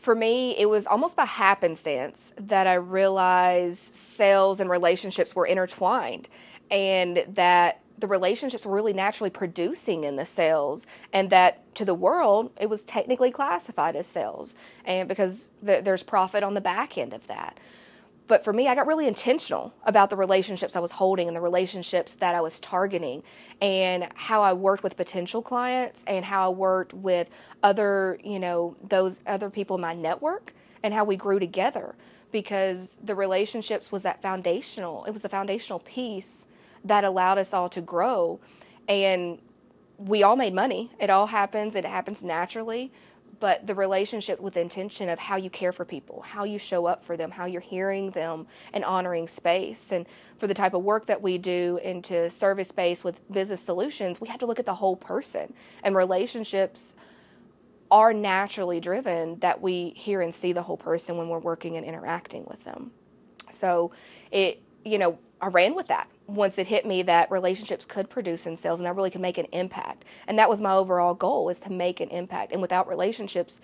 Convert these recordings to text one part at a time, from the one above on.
For me, it was almost by happenstance that I realized sales and relationships were intertwined, and that the relationships were really naturally producing in the sales, and that to the world it was technically classified as sales, and because there's profit on the back end of that. But for me, I got really intentional about the relationships I was holding and the relationships that I was targeting, and how I worked with potential clients and how I worked with other, those other people in my network, and how we grew together, because the relationships was that foundational. It was the foundational piece that allowed us all to grow, and we all made money. It all happens. It happens naturally. But the relationship with intention of how you care for people, how you show up for them, how you're hearing them and honoring space. And for the type of work that we do into service-based with business solutions, we have to look at the whole person. And relationships are naturally driven that we hear and see the whole person when we're working and interacting with them. So I ran with that once it hit me that relationships could produce in sales, and that really could make an impact. And that was my overall goal, is to make an impact. And without relationships,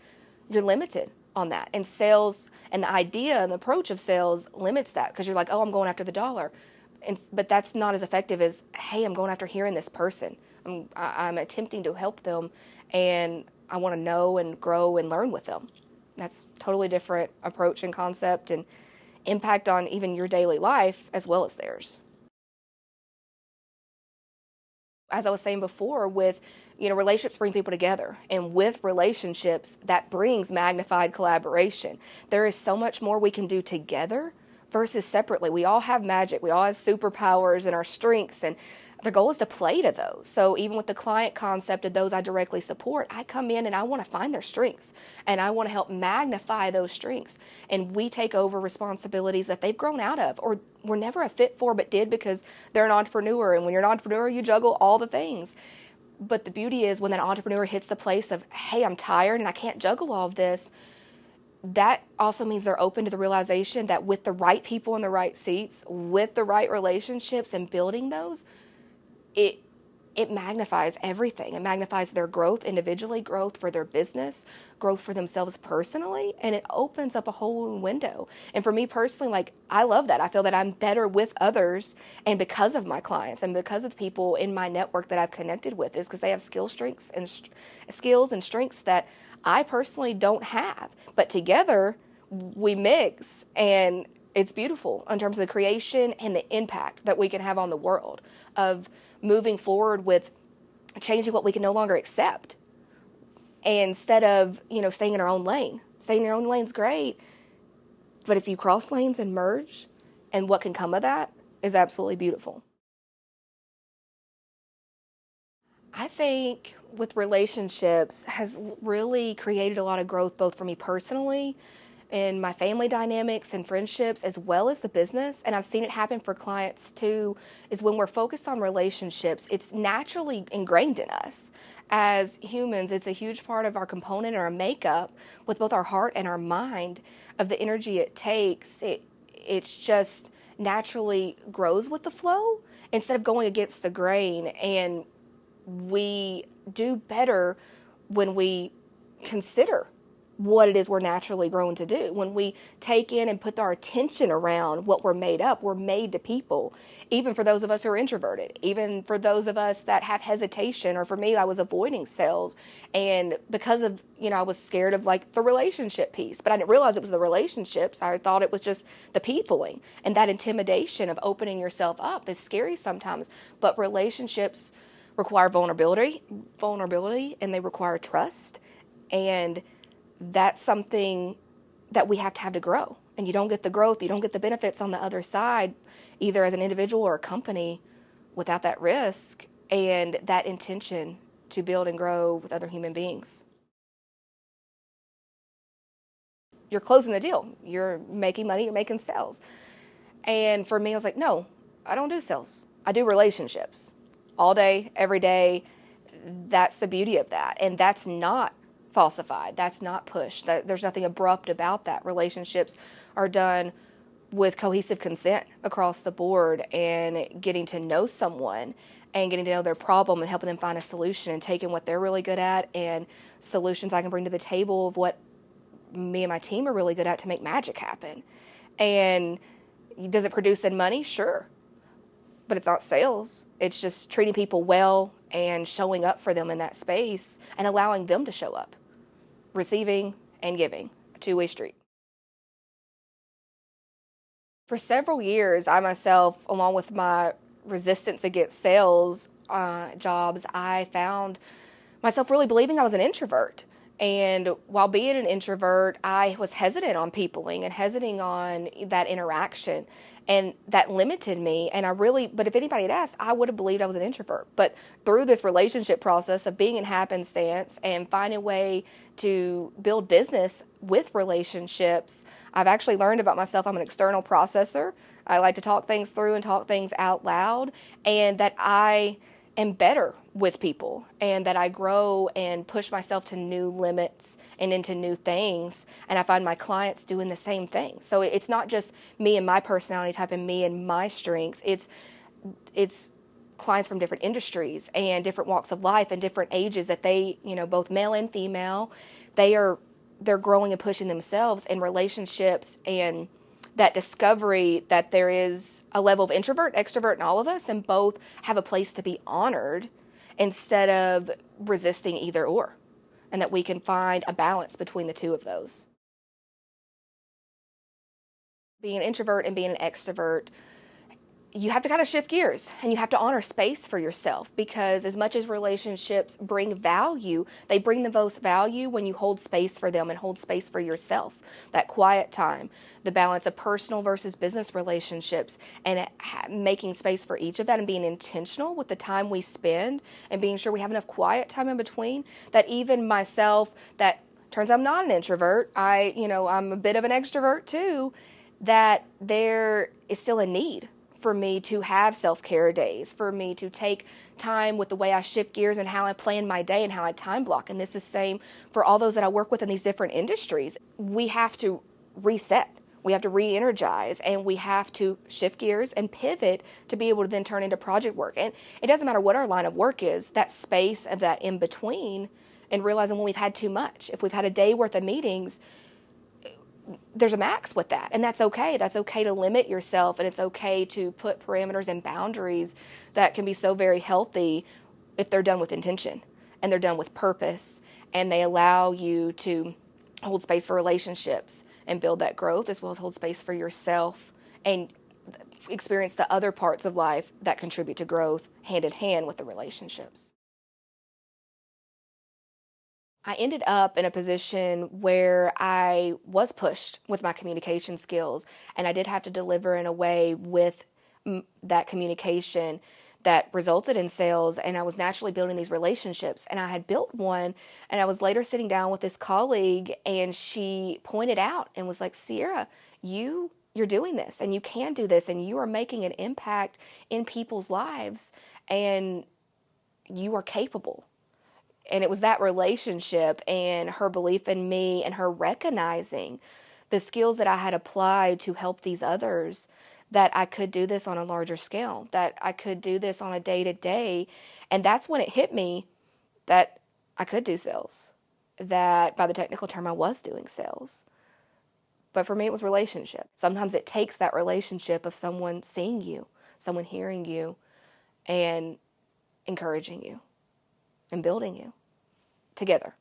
you're limited on that. And sales and the idea and the approach of sales limits that, because you're like, oh, I'm going after the dollar. But that's not as effective as, hey, I'm going after hearing this person. I'm attempting to help them, and I want to know and grow and learn with them. That's totally different approach and concept and impact on even your daily life as well as theirs. As I was saying before, with relationships bring people together, and with relationships that brings magnified collaboration. There is so much more we can do together versus separately. We all have magic, we all have superpowers and our strengths, and the goal is to play to those. So even with the client concept of those I directly support, I come in and I want to find their strengths, and I want to help magnify those strengths. And we take over responsibilities that they've grown out of or were never a fit for, but did because they're an entrepreneur. And when you're an entrepreneur, you juggle all the things. But the beauty is when that entrepreneur hits the place of, hey, I'm tired and I can't juggle all of this, that also means they're open to the realization that with the right people in the right seats, with the right relationships and building those, it magnifies everything. It magnifies their growth individually, growth for their business, growth for themselves personally, and it opens up a whole window. And for me personally, I love that. I feel that I'm better with others, and because of my clients and because of people in my network that I've connected with, is because they have skills and strengths that I personally don't have. But together we mix, and it's beautiful in terms of the creation and the impact that we can have on the world of moving forward with changing what we can no longer accept. And instead of, staying in our own lane. Staying in your own lane's great, but if you cross lanes and merge, and what can come of that is absolutely beautiful. I think with relationships has really created a lot of growth, both for me personally, in my family dynamics and friendships, as well as the business. And I've seen it happen for clients too, is when we're focused on relationships, it's naturally ingrained in us. As humans, it's a huge part of our component or our makeup with both our heart and our mind of the energy it takes. It's just naturally grows with the flow instead of going against the grain. And we do better when we consider what it is we're naturally grown to do. When we take in and put our attention around what we're made up, we're made to people. Even for those of us who are introverted, even for those of us that have hesitation, or for me, I was avoiding sales. And because of, I was scared of the relationship piece, but I didn't realize it was the relationships. I thought it was just the peopling, and that intimidation of opening yourself up is scary sometimes. But relationships require vulnerability, and they require trust. And that's something that we have to grow. And you don't get the growth, you don't get the benefits on the other side, either as an individual or a company, without that risk and that intention to build and grow with other human beings. You're closing the deal. You're making money, you're making sales. And for me, I was like, no, I don't do sales. I do relationships all day, every day. That's the beauty of that. And that's not falsified. That's not pushed. There's nothing abrupt about that. Relationships are done with cohesive consent across the board, and getting to know someone and getting to know their problem and helping them find a solution, and taking what they're really good at and solutions I can bring to the table of what me and my team are really good at to make magic happen. And does it produce in money? Sure. But it's not sales. It's just treating people well and showing up for them in that space and allowing them to show up. Receiving and giving, a two-way street. For several years, I myself, along with my resistance against sales jobs, I found myself really believing I was an introvert. And while being an introvert, I was hesitant on peopling and hesitant on that interaction. And that limited me. And but if anybody had asked, I would have believed I was an introvert. But through this relationship process of being in happenstance and finding a way to build business with relationships, I've actually learned about myself. I'm an external processor. I like to talk things through and talk things out loud, and that I am better with people, and that I grow and push myself to new limits and into new things. And I find my clients doing the same thing. So it's not just me and my personality type and me and my strengths. It's clients from different industries and different walks of life and different ages that they, both male and female, they're growing and pushing themselves in relationships, and that discovery that there is a level of introvert, extrovert in all of us, and both have a place to be honored instead of resisting either or, and that we can find a balance between the two of those. Being an introvert and being an extrovert, you have to kind of shift gears, and you have to honor space for yourself, because as much as relationships bring value, they bring the most value when you hold space for them and hold space for yourself. That quiet time, the balance of personal versus business relationships, and making space for each of that, and being intentional with the time we spend, and being sure we have enough quiet time in between. That even myself, that turns out I'm not an introvert, I'm a bit of an extrovert too, that there is still a need for me to have self-care days, for me to take time with the way I shift gears and how I plan my day and how I time block. And this is the same for all those that I work with in these different industries. We have to reset. We have to re-energize, and we have to shift gears and pivot to be able to then turn into project work. And it doesn't matter what our line of work is, that space of that in between, and realizing when we've had too much. If we've had a day worth of meetings, there's a max with that, and that's okay. That's okay to limit yourself, and it's okay to put parameters and boundaries that can be so very healthy if they're done with intention and they're done with purpose, and they allow you to hold space for relationships and build that growth, as well as hold space for yourself and experience the other parts of life that contribute to growth hand in hand with the relationships. I ended up in a position where I was pushed with my communication skills, and I did have to deliver in a way with that communication that resulted in sales, and I was naturally building these relationships. And I had built one, and I was later sitting down with this colleague, and she pointed out and was like, Sierra, you're doing this, and you can do this, and you are making an impact in people's lives, and you are capable. And it was that relationship and her belief in me and her recognizing the skills that I had applied to help these others, that I could do this on a larger scale, that I could do this on a day-to-day. And that's when it hit me that I could do sales, that by the technical term I was doing sales. But for me, it was relationship. Sometimes it takes that relationship of someone seeing you, someone hearing you, and encouraging you and building you together.